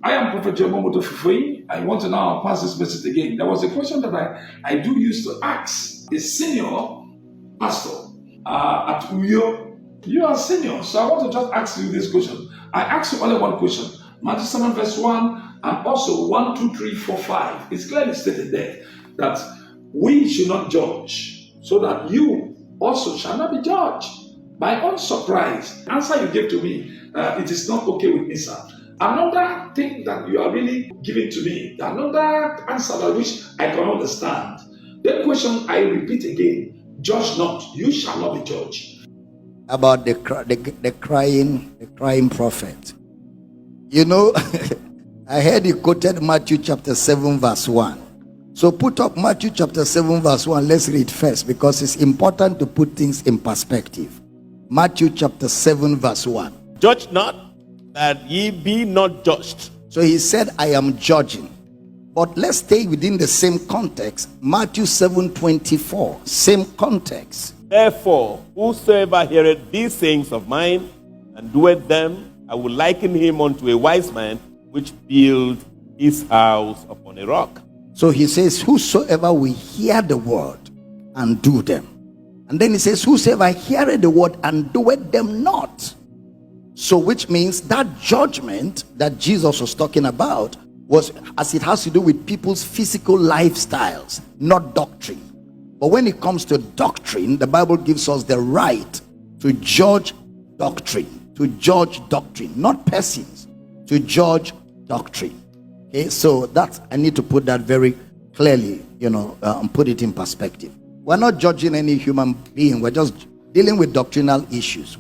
I am Prophet Jemomoto Fufui. I want to now pass this message again. There was a question that I do used to ask a senior pastor at Uyo. You are senior, so I want to just ask you this question. I asked you only one question. Matthew 7 verse 1 and also 1, 2, 3, 4, 5. It's clearly stated there that we should not judge, so that you also shall not be judged. My own surprise, answer you gave to me, it is not okay with me, sir. Another thing that you are really giving to me, another answer that which I can understand. The question I repeat again, judge not, you shall not be judged. About the crying prophet. You know, I heard you quoted Matthew chapter 7 verse 1. So put up Matthew chapter 7 verse 1. Let's read first because it's important to put things in perspective. Matthew chapter 7 verse 1. Judge not, that ye be not judged. So he said, I am judging. But let's stay within the same context. Matthew 7:24, same context. Therefore, whosoever heareth these sayings of mine and doeth them, I will liken him unto a wise man which built his house upon a rock. So he says, whosoever will hear the word and do them. And then he says, whosoever heareth the word and doeth them not. So which means that judgment that Jesus was talking about was as it has to do with people's physical lifestyles, not doctrine. But when it comes to doctrine, the Bible gives us the right to judge doctrine, not persons, to judge doctrine. Okay, so that's, I need to put that very clearly, and put it in perspective. We're not judging any human being, we're just dealing with doctrinal issues.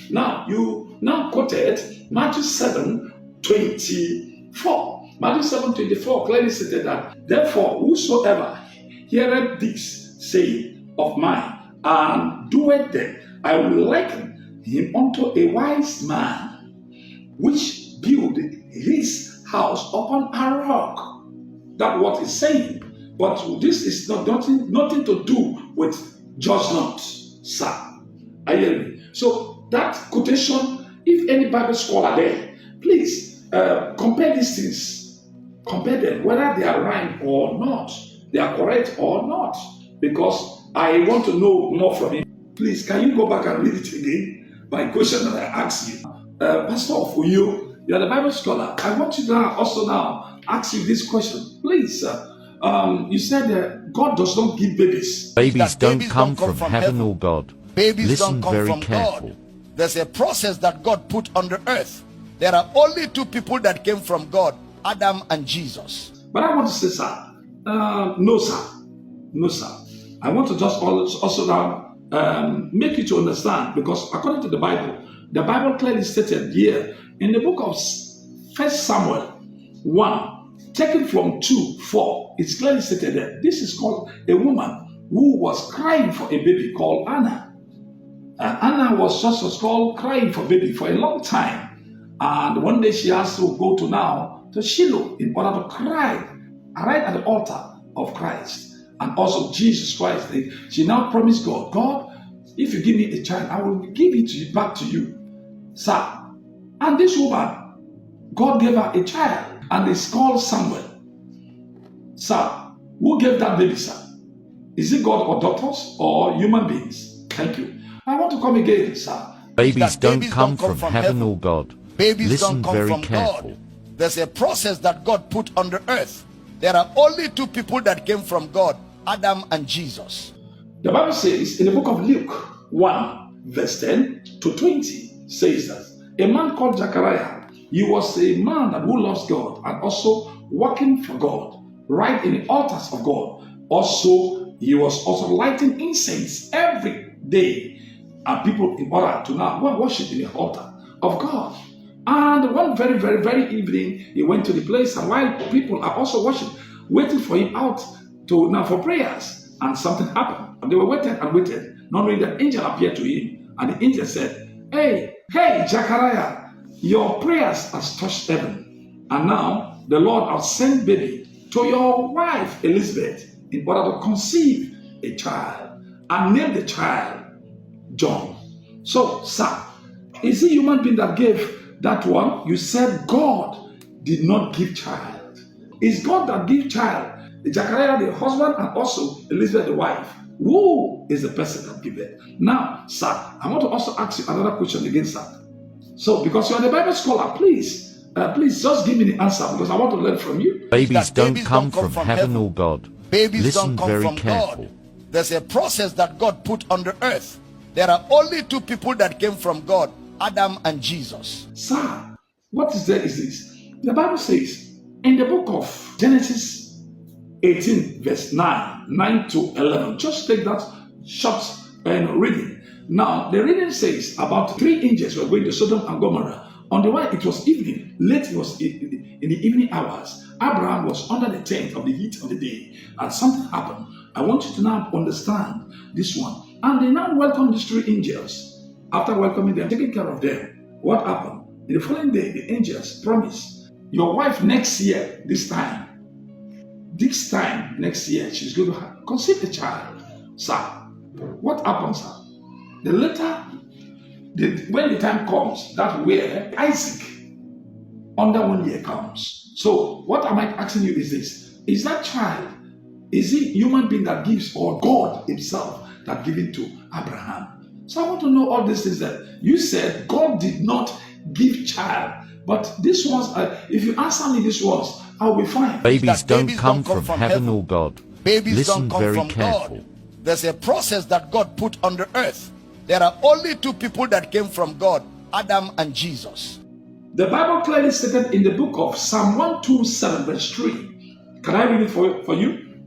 Now, you now quoted Matthew 7:24. Matthew 7:24 clearly stated that, therefore, whosoever heareth this saying of mine and doeth them, I will liken him unto a wise man, which built his house upon a rock. That's what he's saying. But this is nothing to do with judge not, sir. Are you hearing me? So that quotation, if any Bible scholar there, please compare these things. Compare them, whether they are right or not, they are correct or not. Because I want to know more from him. Please, can you go back and read it again? My question that I asked you. Pastor for you are the Bible scholar. I want you to also now ask you this question. Please, you said God does not give babies. Babies don't come from heaven or God. Babies Listen don't come very from careful. God. There's a process that God put on the earth. There are only two people that came from God, Adam and Jesus. But I want to say, sir, no, sir. I want to just also now make you to understand, because according to the Bible clearly stated here in the book of 1 Samuel 1, taken from 2:4, it's clearly stated that this is called a woman who was crying for a baby called Anna. Anna was called crying for baby for a long time. And one day she has to go to Shiloh in order to cry right at the altar of Christ. And also Jesus Christ. She now promised God, if you give me a child, I will give it back to you, sir. And this woman, God gave her a child, and it's called Samuel. Sir, who gave that baby, sir? Is it God or doctors or human beings? Thank you. I want to come again, sir. Babies don't come from heaven or God. Babies Listen don't come very from careful. God. There's a process that God put on the earth. There are only two people that came from God, Adam and Jesus. The Bible says in the book of Luke 1, verse 10 to 20, says that a man called Zechariah, he was a man who loves God and also working for God, right in the altars of God. Also, he was also lighting incense every day, and people in order to now go and worship in the altar of God. And one very, very, very evening, he went to the place, and while people are also worshiping, waiting for him out for prayers, and something happened. And they were waiting and waited, not knowing that angel appeared to him, and the angel said, Hey, Zechariah, your prayers has touched heaven, and now the Lord has sent baby to your wife Elizabeth in order to conceive a child and name the child John. So, sir, is it human being that gave that one, you said God did not give child. It's God that gives child. Zechariah, the husband, and also Elizabeth, the wife. Who is the person that gave it? Now, sir, I want to also ask you another question again, sir. So, because you are the Bible scholar, please just give me the answer because I want to learn from you. Babies don't come from heaven or God. Babies Listen don't come very from careful. God. There's a process that God put on the earth. There are only two people that came from God, Adam and Jesus. Sir, what is there is this. The Bible says in the book of Genesis 18, verse 9 to 11. Just take that short reading. Now, the reading says about 3 angels were going to Sodom and Gomorrah. On the way, it was evening. Late it was in the evening hours. Abraham was under the tent of the heat of the day, and something happened. I want you to now understand this one. And they now welcomed these 3 angels. After welcoming them, taking care of them, what happened? In the following day, the angels promised, your wife next year, this time next year, she's going to conceive a child. Sir, what happens, sir? When the time comes, that where Isaac, under 1 year comes. So, what am I asking you is this. Is that child, is he human being that gives, or God himself that given to Abraham? So I want to know all these things that you said God did not give child. But this ones, if you answer me these ones, I'll be fine. Babies don't come from heaven or God. Babies Listen don't come very from careful. God. There's a process that God put on the earth. There are only 2 people that came from God, Adam and Jesus. The Bible clearly stated in the book of Psalm 127 verse 3. Can I read it for you?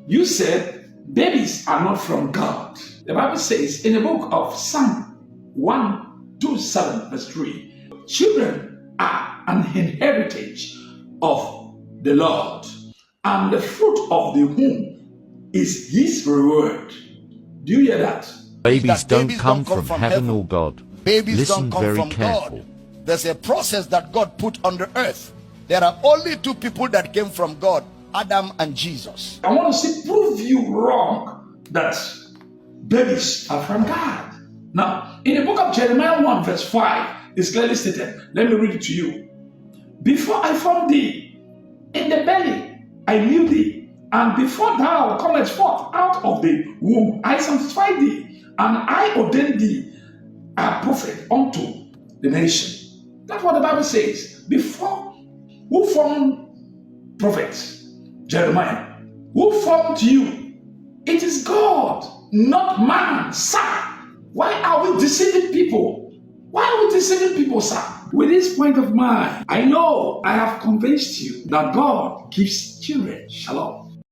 You said, babies are not from God. The Bible says in the book of Psalm 127 verse 3, children are an heritage of the Lord, and the fruit of the womb is his reward. Do you hear that? Babies don't come from heaven or God. Babies Listen don't come very from careful. God. There's a process that God put on the earth. There are only 2 people that came from God, Adam and Jesus. I want to prove you wrong that babies are from God. Now, in the book of Jeremiah 1 verse 5, it's clearly stated. Let me read it to you. Before I formed thee in the belly, I knew thee, and before thou comest forth out of the womb, I sanctified thee, and I ordained thee a prophet unto the nation. That's what the Bible says. Before, who formed prophets? Jeremiah. Who formed you? It is God, not man, sir. Why are we deceiving people? Why are we deceiving people, sir? With this point of mind, I know I have convinced you that God gives children. Shalom.